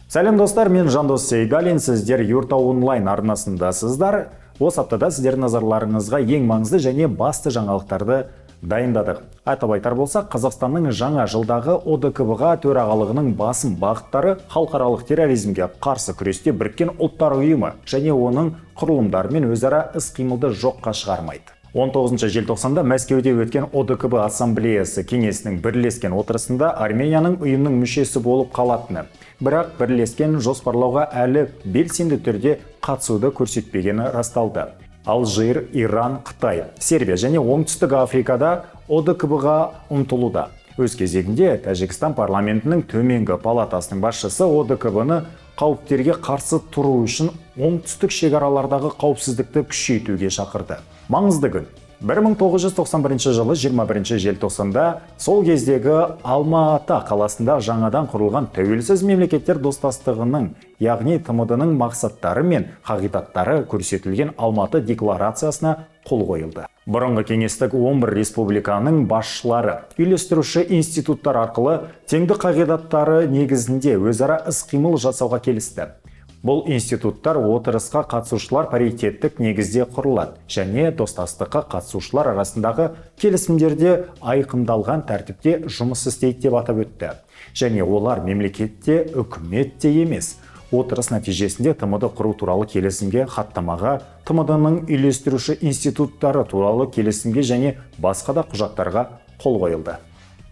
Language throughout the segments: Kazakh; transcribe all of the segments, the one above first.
Сәлем достар, мен Жандос Сейгалин, сіздер Юрта онлайн арнасындасыздар. Осы аптада сіздер назарларыңызға ең маңызды және басты жаңалықтарды дайындадық. Атап айтар болсақ, Қазақстанның жаңа жылдағы ОДКБ-ға төрағалығының басым бағыттары халықаралық терроризмге қарсы күресте Біріккен ұлттар ұйымы және оның құрылымдарымен өзара іс-қимылды жоққа шығармайды. 19 желтоқсанда Мәскеуде өткен ОДКБ ассамблеясы кеңесінің бірлескен отырысында Арменияның ұйымның мүшесі болып қалатыны, бірақ бірлескен жоспарлауға әлі белсенді түрде қатысуды көрсетпегені расталды. Алжир, Иран, Қытай, Сербия және Оңтүстік Африкада ОДКБ-ға ұмтылуда. Өз кезегінде Тәжікстан парламентінің төменгі палатасының басшысы ОДКБ-ны қауіптерге қарсы тұру үшін оңтүстік шекаралардағы қауіпсіздікті күшейтуге шақырды. Маңызды күн. 1991 жылы 21 желтоқсанда сол кездегі Алма-Ата қаласында жаңадан құрылған тәуелсіз мемлекеттер достастығының, яғни ТМД-ның мақсаттары мен қағидаттары көрсетілген Алматы декларациясына қол қойылды. Бұрынғы кеңестік 11 республиканың басшылары үйлестіруші институттар арқылы теңдік қағидаттары негізінде өзара іс-қимыл жасауға келісті. Бұл институттар отырысқа қатысушылар паритеттік негізде құрылады және достастыққа қатысушылар арасындағы келісімдерде айқындалған тәртіпте жұмыс істейді деп атап өтті. Және олар мемлекетте, үкіметте емес. Отырыс нәтижесінде ТМД құру туралы келісімге, хаттамаға, ТМД-ның үйлестіруші институттары туралы келісімге және басқа да құжаттарға қол қойылды.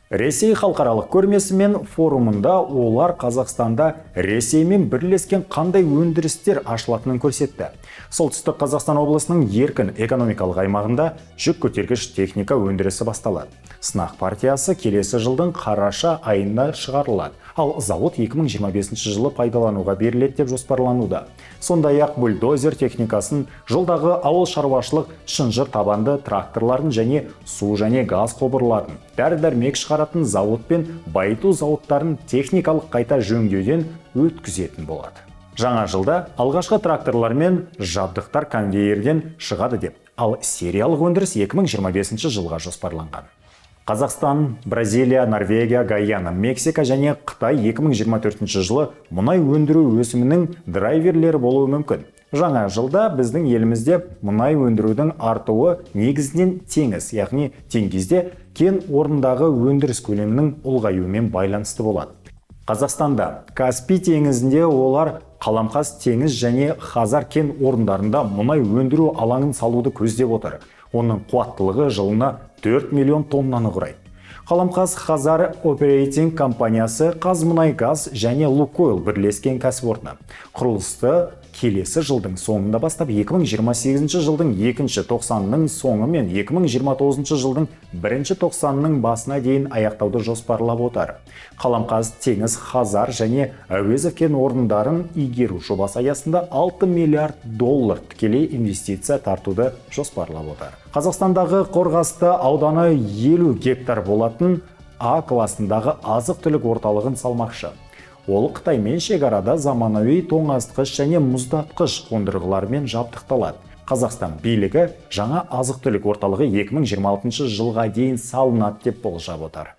Ресей халықаралық көрмесі мен форумында олар Қазақстанда Ресеймен бірлескен қандай өндірістер ашылатынын көрсетті. Солтүстік Қазақстан облысының еркін экономикалық аймағында жүк көтергіш техника өндірісі басталады. Сынақ партиясы келесі жылдың қараша айында шығарылады, ал зауыт 2025 жылы пайдалануға беріледі деп жоспарлануда. Сондай-ақ бульдозер техникасын жолдағы ауыл шаруашылық шынжыр табанды тракторларын және су және газ құбырларын, дәрі-дәрмек шығаратын зауыт пен байыту зауыттарын техникалық қайта жөндеуден өткізетін болады. Жаңа жылда алғашқы тракторлар мен жабдықтар конвейерден шығады деп, ал сериялық өндіріс 2025 жылға жоспарланған. Қазақстан, Бразилия, Норвегия, Гайана, Мексика және Қытай 2024 жылы мұнай өндіру өсімінің драйверлері болуы мүмкін. Жаңа жылда біздің елімізде мұнай өндірудің артуы негізінен теңіз, яғни теңізде кен орнындағы өндіріс көлемінің ұлғаюымен байланысты болады. Қазақстанда Каспий теңізінде олар Қаламқас теңіз және Хазар кен орындарында мұнай өндіру алаңын салуды көздеп отыр. Оның қуаттылығы жылына 4 миллион тоннаны құрайды. Қаламқас Хазар Оперейтинг компаниясы Қазмұнайгаз және Лукойл бірлескен кәсіпорны. Құрылысты келесі жылдың соңында бастап 2028 жылдың 2-ші тоқсанының соңы мен 2029 жылдың 1-ші тоқсанының басына дейін аяқтауды жоспарлап отыр. Қаламқас теңіз Хазар және Әуезов кен орындарын игеру жобасы аясында 6 миллиард доллар тікелей инвестиция тартуды жоспарлап отыр. Қазақстандағы Қорғасты ауданы 50 гектар болатын А класындағы азық-түлік орталығын салмақшы. Ол Қытаймен шекарада заманауи тоңазытқыш және мұздатқыш қондырғылармен жабдықталады. Қазақстан билігі жаңа азық-түлік орталығы 2026 жылға дейін салынады деп болжап отыр.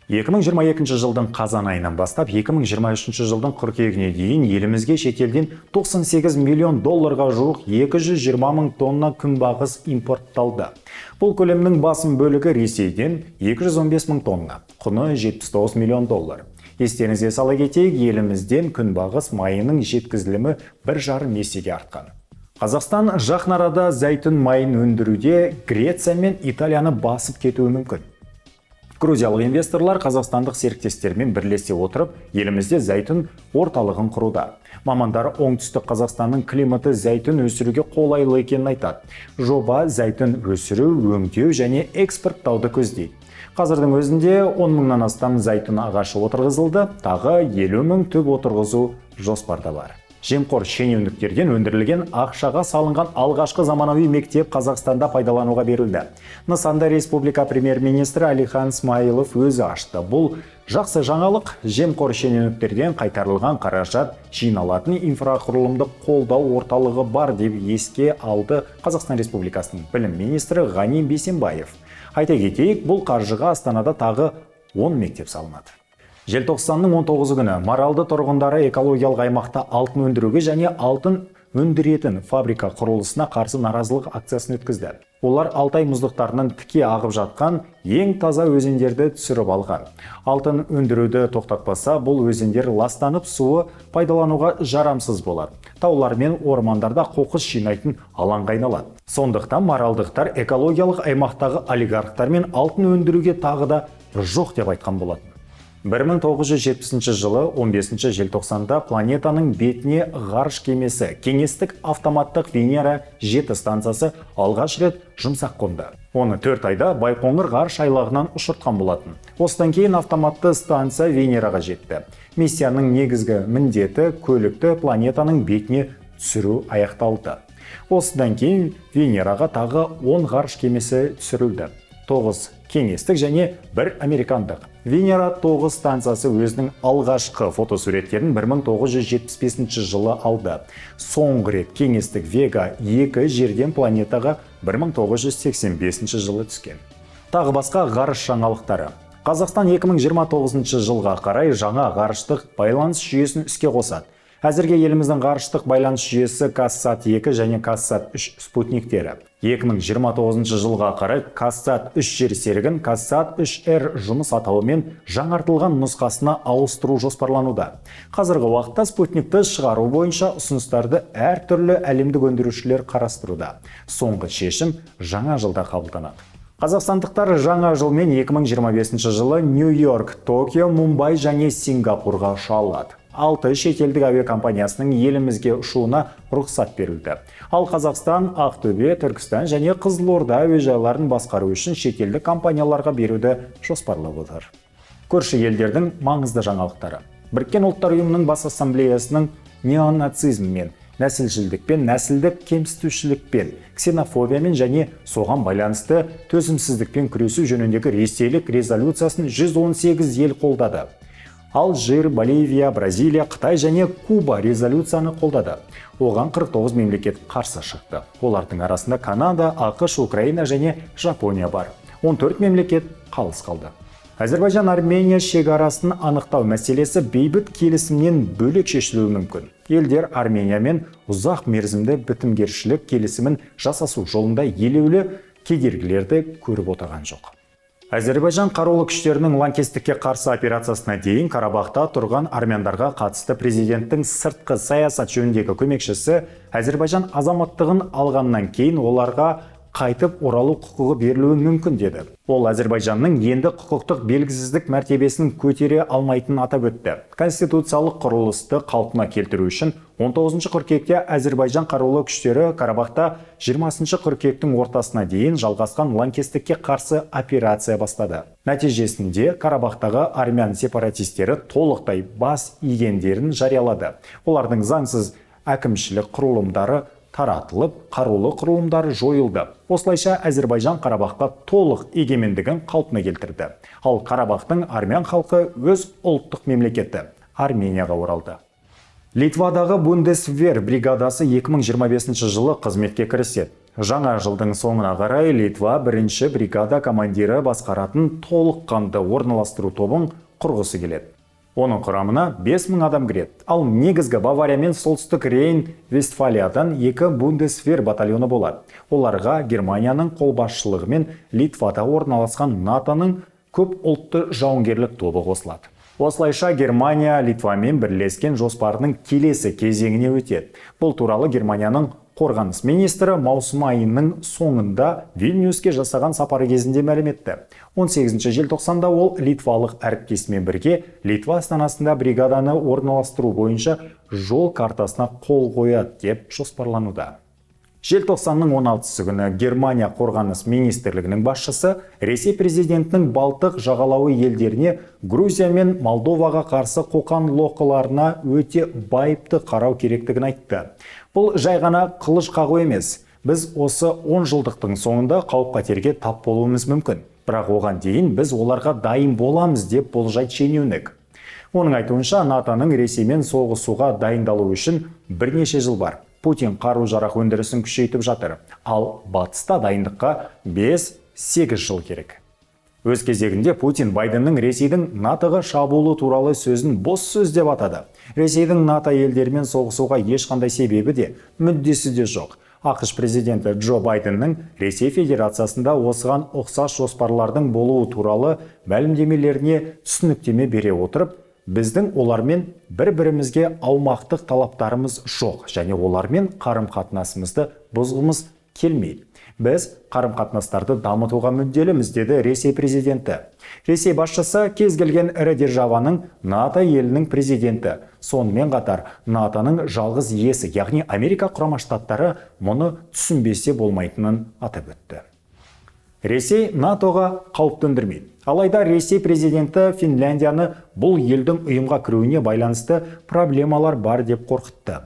2022 жылдың қазан айынан бастап 2023 жылдың қыркүйегіне дейін елімізге шетелден 98 миллион долларға жуық 220 мың тонна күнбағыс импортталды. Бұл көлемнің басым бөлігі Ресейден 215 мың тонна, құны 79 миллион доллар. Естеріңізге сала кетейік, елімізден күнбағыс майының жеткізілімі 1,5 есеге артқан. Қазақстан жақын арада зәйтүн майын өндіруде Греция мен Италияны басып кетуі мүмкін. Грузиялық инвесторлар қазақстандық серіктестермен бірлесе отырып, елімізде зәйтүн орталығын құруда. Мамандар оңтүстік Қазақстанның климаты зәйтүн өсіруге қолайлы екенін айтады. Жоба зәйтүн өсіру, өңдеу және экспорттауды көздейді. Қазірдің өзінде 10 мыңнан астам зәйтүн ағашы отырғызылды, тағы 50 мың түп отырғызу жоспарда бар. Жемқор шенеуніктерден өндірілген ақшаға салынған алғашқы заманауи мектеп Қазақстанда пайдалануға берілді. Нысанды республика премьер-министрі Әлихан Смайылов өзі ашты. Бұл жақсы жаңалық, жемқор шенеуніктерден қайтарылған қаражат жиналатын инфрақұрылымдық қолдау орталығы бар деп еске алды Қазақстан Республикасының білім министрі Ғани Бейсенбаев. Айта кетейік, бұл қаржыға Астанада тағы 10 мектеп салынады. Желтоқсанның 19 күні Маралды тұрғындары экологиялық аймақта алтын өндіруге және алтын өндіретін фабрика құрылысына қарсы наразылық акциясын өткізді. Олар Алтай мұздықтарының тіке ағып жатқан ең таза өзендерді түсіріп алған. Алтын өндіруді тоқтатпаса, бұл өзендер ластанып суы пайдалануға жарамсыз болады. Таулар мен ормандарда қоқыс жинайтын алаңға айналады. Сондықтан маралдықтар экологиялық аймақтағы олигархтар мен алтын өндіруге тағы да жоқ деп айтқан болатын. 1970 жылы 15 желтоқсанда планетаның бетіне ғарыш кемесі кеңестік автоматтық Венера 7 станциясы алғаш рет жұмсақ қонды. Оны 4 айда Байқоңыр ғарыш айлағынан ұшыртқан болатын. Осыдан кейін автоматты станция Венераға жетті. Миссияның негізгі міндеті көлікті планетаның бетіне түсіру аяқталды. Осыдан кейін Венераға тағы 10 ғарыш кемесі түсірілді. 9 кеңестік және 1 американдық. Венера 9 станциясы өзінің алғашқы фотосуреттерін 1975 жылы алды. Соңғы рет кеңестік Вега 2 жерден планетаға 1985 жылы түскен. Тағы басқа ғарыш жаңалықтары. Қазақстан 2029 жылға қарай жаңа ғарыштық байланыс жүйесін іске қосады. Әзірге еліміздің ғарыштық байланыс жүйесі Казсат-2 және Казсат-3 спутниктері. 2029 жылға қарай Казсат-3 жер серігін Казсат-3R жұмыс атауымен жаңартылған нұсқасына ауыстыру жоспарлануда. Қазіргі уақытта спутникті шығару бойынша ұсыныстарды әртүрлі әлемдік өндірушілер қарастыруда. Соңғы шешім жаңа жылда қабылданады. Қазақстандықтар жаңа жылмен 2025 жылы Нью-Йорк, Токио, Мумбай және Сингапурға ұша алады. 6 шетелдік әуе компаниясының елімізге ұшуына рұқсат берілді. Ал Қазақстан, Ақтөбе, Түркістан және Қызылорда әуежайларын басқару үшін шетелдік компанияларға беруді жоспарлап отыр. Көрші елдердің маңызды жаңалықтары. Біріккен ұлттар ұйымының бас ассамблеясының неонацизммен, нәсілшілдікпен, нәсілдік кемсітушілікпен, ксенофобиямен және соған байланысты төзімсіздікпен күресу жөніндегі ресейлік резолюциясын 118 ел қолдады. Алжир, Боливия, Бразилия, Қытай және Куба резолюцияны қолдады. Оған 49 мемлекет қарсы шықты. Олардың арасында Канада, ақш, Украина және Жапония бар. 14 мемлекет қалыс қалды. Әзербайжан-Армения шекарасын анықтау мәселесі бейбіт келісімнен бөлек шешілуі мүмкін. Елдер Армениямен ұзақ мерзімді бітімгершілік келісімін жасасу жолында елеулі кедергілерді көріп отырған жоқ. Әзербайжан қарулы күштерінің лаңкестікке қарсы операциясына дейін Қарабақта тұрған армяндарға қатысты президенттің сыртқы саясат жөніндегі көмекшісі Әзербайжан азаматтығын алғаннан кейін оларға қайтып оралу құқығы берілуі мүмкін деді. Ол Әзербайжанның енді құқықтық белгісіздік мәртебесін көтере алмайтынын атап өтті. Конституциялық құрылысты қалпына келтіру үшін 19 қыркүйекте Әзербайжан қарулы күштері Қарабақта 20 қыркүйектің ортасына дейін жалғасқан лаңкестікке қарсы операция бастады. Нәтижесінде Қарабақтағы армян сепаратистері толықтай бас игендерін жариялады. Олардың заңсыз әкімшілік құрылымдары таратылып, қарулы құрылымдары жойылды. Осылайша Әзербайжан Қарабаққа толық егемендігін қалпына келтірді. Ал Қарабақтың армян халқы өз ұлттық мемлекеті Арменияға оралды. Литвадағы Бундесвер бригадасы 2025 жылы қызметке кіріседі. Жаңа жылдың соңына қарай Литва бірінші бригада командирі басқаратын толыққанды орналастыру тобын құрғысы келеді. Оның құрамына 5000 адам кіреді. Ал негізгі Бавария мен Солтүстік Рейн-Вестфалиядан 2 Бундесвер батальоны болады. Оларға Германияның қолбасшылығымен Литвада орналасқан НАТО-ның көп ұлтты жауынгерлік тобы қосылады. Осылайша Германия Литвамен бірлескен жоспарының келесі кезеңіне өтеді. Бұл туралы Германияның қорғаныс министрі маусым айының соңында Вильнюске жасаған сапары кезінде мәлім етті. 18 желтоқсанда ол литвалық әріптесімен бірге Литва астанасында бригаданы орналастыру бойынша жол картасына қол қояды деп жоспарлануда. Желтоқсанның 16 күні Германия қорғаныс министрлігінің басшысы Ресей президентінің Балтық жағалауы елдеріне Грузия мен Молдоваға қарсы қоқан лоққыларына өте байыпты қарау керектігін айтты. Бұл жай ғана қылыш қағу емес. Біз осы 10 жылдықтың соңында қауіп-қатерге тап болуымыз мүмкін. Бірақ оған дейін біз оларға дайын боламыз деп болжайды шенеунік. Оның айтуынша НАТО-ның Ресеймен соғысуға дайындалу үшін бірнеше жыл бар. Путин қару-жарақ өндірісін күшейтіп жатыр, ал батыста дайындыққа 5-8 жыл керек. Өз кезегінде Путин Байденнің Ресейдің НАТО-ға шабуылы туралы сөзін бос сөз деп атады. Ресейдің НАТО елдерімен соғысуға ешқандай себебі де, мүддесі де жоқ. ақш президенті Джо Байденнің Ресей Федерациясында осыған ұқсас жоспарлардың болуы туралы мәлімдемелеріне түсініктеме бере отырып, біздің олармен бір-бірімізге аумақтық талаптарымыз жоқ және олармен қарым-қатынасымызды бұзғымыз келмейді. Біз қарым-қатынастарды дамытуға мүдделіміз, деді Ресей президенті. Ресей басшысы кез келген ірі державаның НАТО елінің президенті. Сонымен қатар НАТОның жалғыз иесі, яғни Америка құрама штаттары мұны түсінбесе болмайтынын атап өтті. Ресей НАТОға қауіп төндірмейді. Алайда Ресей президенті Финляндияны бұл елдің ұйымға кіруіне байланысты проблемалар бар деп қорқытты.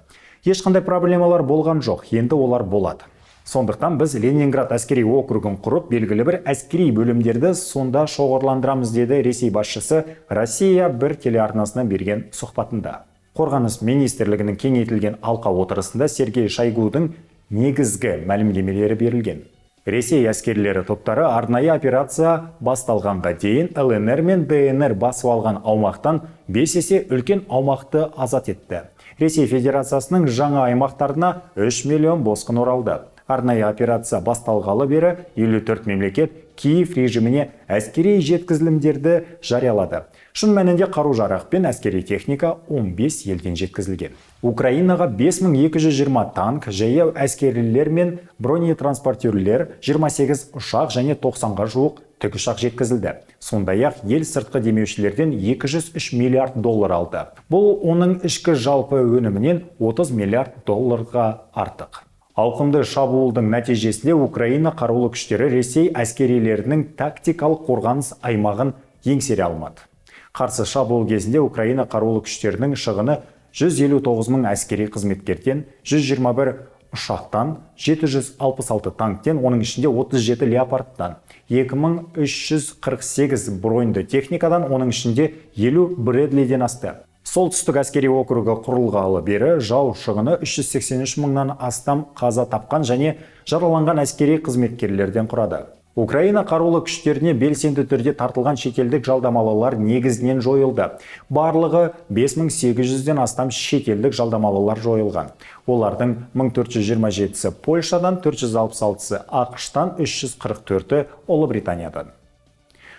Ешқандай проблемалар болған жоқ, енді олар болады. Сондықтан біз Ленинград әскери округін құрып, белгілі бір әскери бөлімдерді сонда шоғырландырамыз, деді Ресей басшысы Россия бір телеарнасына берген сұхбатында. Қорғаныс министрлігінің кеңейтілген алқа отырысында Сергей Шойгудың негізгі мәлімдемелері берілген. Ресей әскерлері топтары арнайы операция басталғанға дейін ЛНР мен ДНР басып алған аумақтан 5 есе үлкен аумақты азат етті. Ресей Федерациясының жаңа аймақтарына 3 миллион босқын оралды. Арнайы операция басталғалы бері 54 мемлекет Киев режиміне әскери жеткізілімдерді жариялады. Шын мәнінде қару-жарақ пен әскери техника 15 елден жеткізілген. Украинаға 5220 танк, жаяу әскерилер мен бронетранспортерлер, 28 ұшақ және 90-ға жуық тікұшақ жеткізілді. Сондай-ақ ел сыртқы демеушілерден 203 миллиард доллар алды. Бұл оның ішкі жалпы өнімінен 30 миллиард долларға артық. Ауқымды шабуылдың нәтижесінде Украина қарулы күштері Ресей әскерилерінің тактикалық қорғаныс аймағын еңсере алмады. Қарсы шабуыл кезінде Украина қарулы күштерінің шығыны 159 мың әскери қызметкерден, 121 ұшақтан, 766 танктен, оның ішінде 37 леопардтан, 2348 броньды техникадан, оның ішінде 50 Брэдлиден асты. Солтүстік әскери округі құрылғалы бері жау шығыны 383 мыңнан астам қаза тапқан және жараланған әскери қызметкерлерден құрады. Украина қарулы күштеріне белсенді түрде тартылған шетелдік жалдамалылар негізінен жойылды. Барлығы 5800-ден астам шетелдік жалдамалылар жойылған. Олардың 1427-сі Польшадан, 466-сы ақш-тан, 344-і Ұлыбританиядан.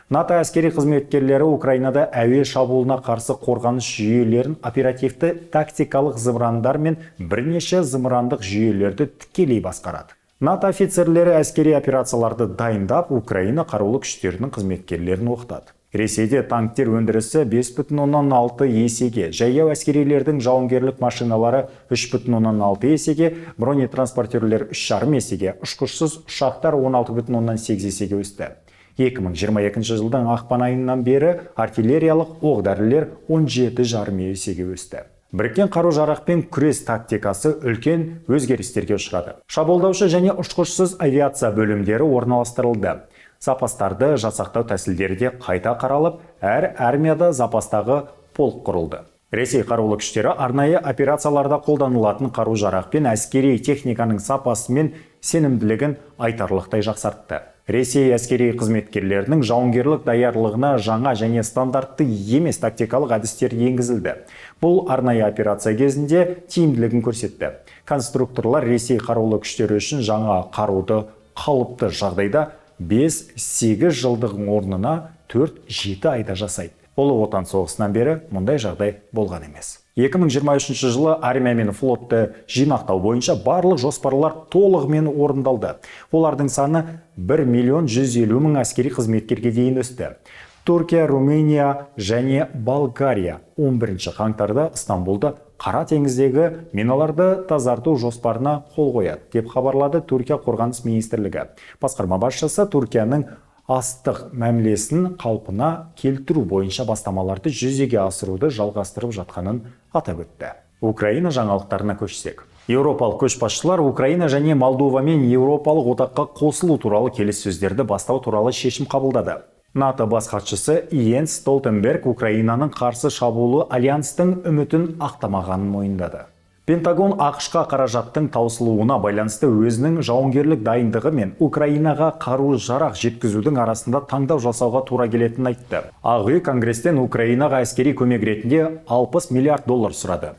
НАТО әскери қызметкерлері Украинада әуе шабуылына қарсы қорғаныс жүйелерін, оперативті тактикалық зымырандар мен бірнеше зымырандық жүйелерді тікелей басқарады. НАТО офицерлері әскери операцияларды дайындап, Украина қарулы күштерінің қызметкерлерін оқытады. Ресейде танктер өндірісі 5,6 есеге, жаяу әскерилердің жауынгерлік машиналары 3,6 есеге, бронетранспортерлер 3,5 есеге, ұшқышсыз ұшақтар 16,8 есеге өсті. 2022 жылдың ақпан айынан бері артиллериялық оқ-дәрілер 17,5 есеге өсті. Біріккен қару-жарақпен күрес тактикасы үлкен өзгерістерге ұшырады. Шабуылдаушы және ұшқышсыз авиация бөлімдері орналастырылды. Запастарды жасақтау тәсілдері де қайта қаралып, әр армияда запастағы полк құрылды. Ресей қарулы күштері арнайы операцияларда қолданылатын қару-жарақ пен әскери техниканың сапасы мен сенімділігін айтарлықтай жақсартты. Ресей әскери қызметкерлерінің жауынгерлік даярлығына жаңа және стандартты емес тактикалық әдістер енгізілді. Бұл арнайы операция кезінде тиімділігін көрсетті. Конструкторлар Ресей қарулы күштері үшін жаңа қаруды қалыпты жағдайда 5-8 жылдың орнына 4-7 айда жасайды. Ұлы отан соғысынан бері мұндай жағдай болған емес. 2023 жылы армия мен флотты жинақтау бойынша барлық жоспарлар толығымен орындалды. Олардың саны 1,150,000 әскери қызметкерге дейін өсті. Түркия, Румыния және Болгария 11 қаңтарда Стамбулда Қара теңіздегі миналарды тазарту жоспарына қол қояды, деп хабарлады Түркия қорғаныс министрлігі. Басқарма басшысы Түркияның астық мәмілесін қалпына келтіру бойынша бастамаларды жүзеге асыруды жалғастырып жатқанын атап өтті. Украина жаңалықтарына көшсек. Еуропалық көшбасшылар Украина және Молдовамен еуропалық одаққа қосылу туралы келіссөздерді бастау туралы шешім қабылдады. НАТО бас хатшысы Йенс Столтенберг Украинаның қарсы шабуылы альянстың үмітін ақтамағанын мойындады. Пентагон ақш-қа қаражаттың таусылуына байланысты өзінің жауынгерлік дайындығы мен Украинаға қару-жарақ жеткізудің арасында таңдау жасауға тура келетінін айтты. Ақ үй Конгресстен Украинаға әскери көмек ретінде 60 миллиард доллар сұрады.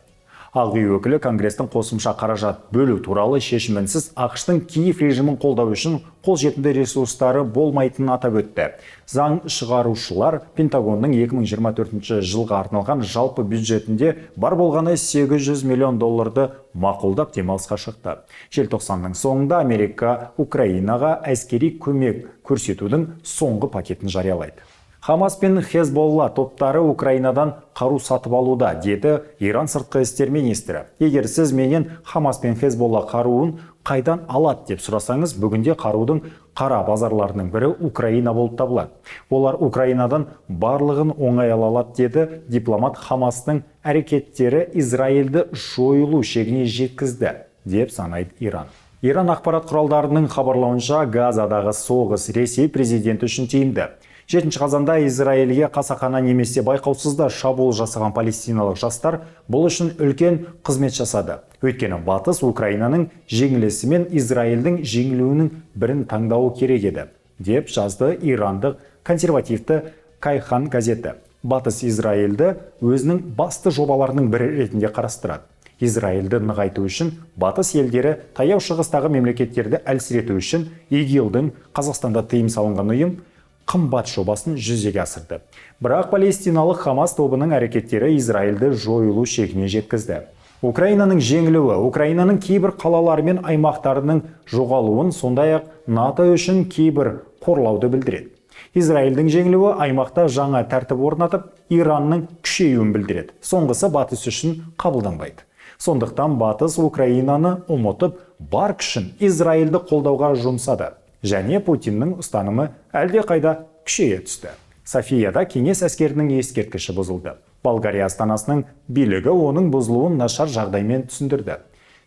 Ақ үй өкілі Конгресстің қосымша қаражат бөлу туралы шешімінсіз ақштың Киев режимін қолдау үшін қолжетімді ресурстары болмайтынын атап өтті. Заң шығарушылар Пентагонның 2024 жылға арналған жалпы бюджетінде бар болғаны 800 миллион долларды мақұлдап демалысқа шықты. Желтоқсанның соңында Америка Украинаға әскери көмек көрсетудің соңғы пакетін жариялайды. Хамас пен Хезболла топтары Украинадан қару сатып алуда, деді Иран сыртқы істер министрі. Егер сіз менен Хамас пен Хезболла қаруын қайдан алады деп сұрасаңыз, бүгінде қарудың қара базарларының бірі Украина болып табылады. Олар Украинадан барлығын оңай ала алады, деді дипломат. Хамастың әрекеттері Израильді жойылу шегіне жеткізді, деп санайды Иран. Иран ақпарат құралдарының хабарлауынша, Газадағы соғыс Ресей президенті үшін тиімді. 7 қазанда Израильге қасақана немесе байқаусызда шабуыл жасаған палестиналық жастар бұл үшін үлкен қызмет жасады. Өйткені батыс Украинаның жеңілісі мен Израильдің жеңілуінің бірін таңдауы керек еді, деп жазды ирандық консервативті Кайхан газеті. Батыс Израильді өзінің басты жобаларының бірі ретінде қарастырады. Израильді нығайту үшін батыс елдері таяу шығыстағы мемлекеттерді әлсірету үшін ИГИЛдің Қазақстанда тыйым салынған ұйым қымбат жобасын жүзеге асырды. Бірақ палестиналық Хамас тобының әрекеттері Израильді жойылу шегіне жеткізді. Украинаның жеңілуі, Украинаның кейбір қалалары мен аймақтарының жоғалуын, сондай-ақ НАТО үшін кейбір қорлауды білдіреді. Израильдің жеңілуі аймақта жаңа тәртіп орнатып, Иранның күшеюін білдіреді. Соңғысы батыс үшін қабылданбайды. Сондықтан батыс Украинаны ұмытып, бар күшін Израильді қолдауға жұмсады. Және Путиннің ұстанымы әлде қайда күшейе түсті. Софияда кеңес әскерінің ескерткіші бұзылды. Болгария астанасының билігі оның бұзылуын нашар жағдаймен түсіндірді.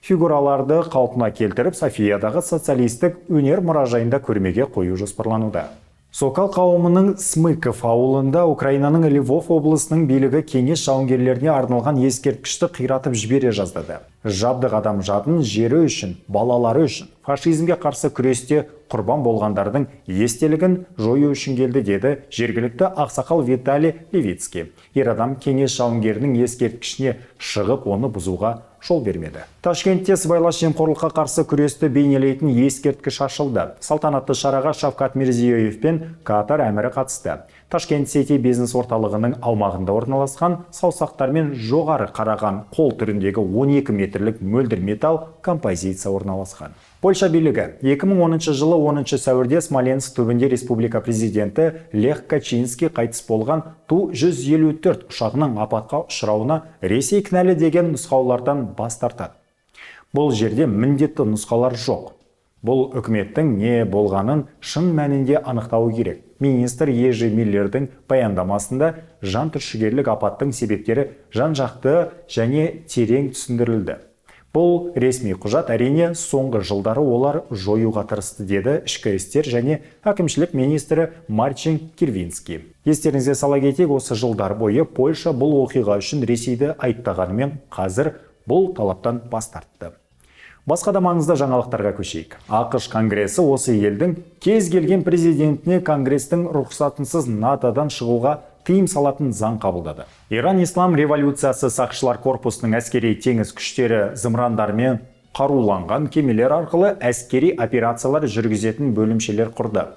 Фигураларды қалпына келтіріп, Софиядағы социалистік өнер мұражайында көрмеге қою жоспарлануда. Сокал қауымының Смыков ауылында Украинаның Львов облысының билігі кеңес жауынгерлеріне арналған ескерткішті қиратып жібере жаздады. Жабдық адам жадын жері үшін, балалары үшін, фашизмге қарсы күресте құрбан болғандардың естелігін жою үшін келді, деді жергілікті ақсақал Виталий Левицкий. Ер адам кеңес жауынгерінің ескерткішіне шығып, оны бұзуға жол бермеді. Ташкентте сыбайлас жемқорлыққа қарсы күресті бейнелейтін ескерткіш ашылды. Салтанатты шараға Шавкат Мирзиёев пен Катар әмірі қатысты. Ташкент Сити бизнес орталығының аумағында орналасқан саусақтармен жоғары қараған қол түріндегі 12 метрлік мөлдір металл композиция орналасқан. Польша билігі 2010 жылы 10 сәуірде Смоленск түбінде республика президенті Лех Качинский қайтыс болған Ту-154 ұшағының апатқа ұшырауына Ресей кінәлі деген нұсқаулардан бас тартады. Бұл жерде міндетті нұсқалар жоқ. Бұл үкіметтің не болғанын шын мәнінде анықтауы керек. Министр Ежи Миллердің баяндамасында жан түршігерлік апаттың себептері жан-жақты және терең түсіндірілді. Бұл ресми құжат, әрине, соңғы жылдары олар жоюға тырысты, деді ішкі істер және әкімшілік министрі Марчин Кирвинский. Естеріңізге сала кетейік, осы жылдар бойы Польша бұл оқиға үшін Ресейді айыптағанымен қазір бұл талаптан бас тартты. Басқа да маңызды жаңалықтарға көшейік. ақш Конгресі осы елдің кез келген президентіне Конгрестің рұқсатынсыз НАТО-дан шығуға тыйым салатын заң қабылдады. Иран ислам революциясы сақшылар корпусының әскери теңіз күштері зымырандармен қаруланған кемелер арқылы әскери операциялар жүргізетін бөлімшелер құрды.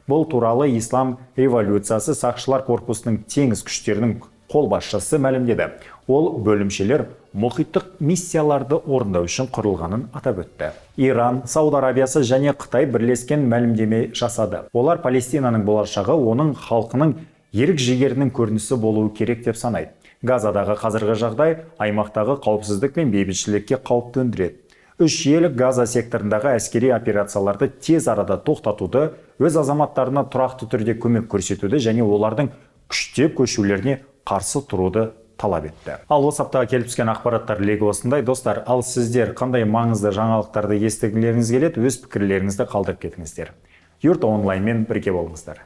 Бұл туралы ислам революциясы сақшылар корпусының теңіз күштерінің қолбасшысы мәлімдеді. Ол бөлімшелер мұхиттық миссияларды орындау үшін құрылғанын атап өтті. Иран, Сауд Арабиясы және Қытай бірлескен мәлімдеме жасады. Олар Палестинаның болашағы оның халқының ерік жігерінің көрінісі болуы керек деп санайды. Газадағы қазіргі жағдай аймақтағы қауіпсіздік пен бейбітшілікке қауіп төндіреді. Үш ел Газа секторындағы әскери операцияларды тез арада тоқтатуды, өз азаматтарына тұрақты түрде көмек көрсетуді және олардың күштеп көшулеріне қарсы тұруды талап етті. Ал осы аптаға келіп түскен ақпараттар легі осындай. Достар, ал сіздер қандай маңызды жаңалықтарды естігілеріңіз келеді, өз пікірлеріңізді қалдырып кетіңіздер. Юрта онлайнмен бірге болыңыздар.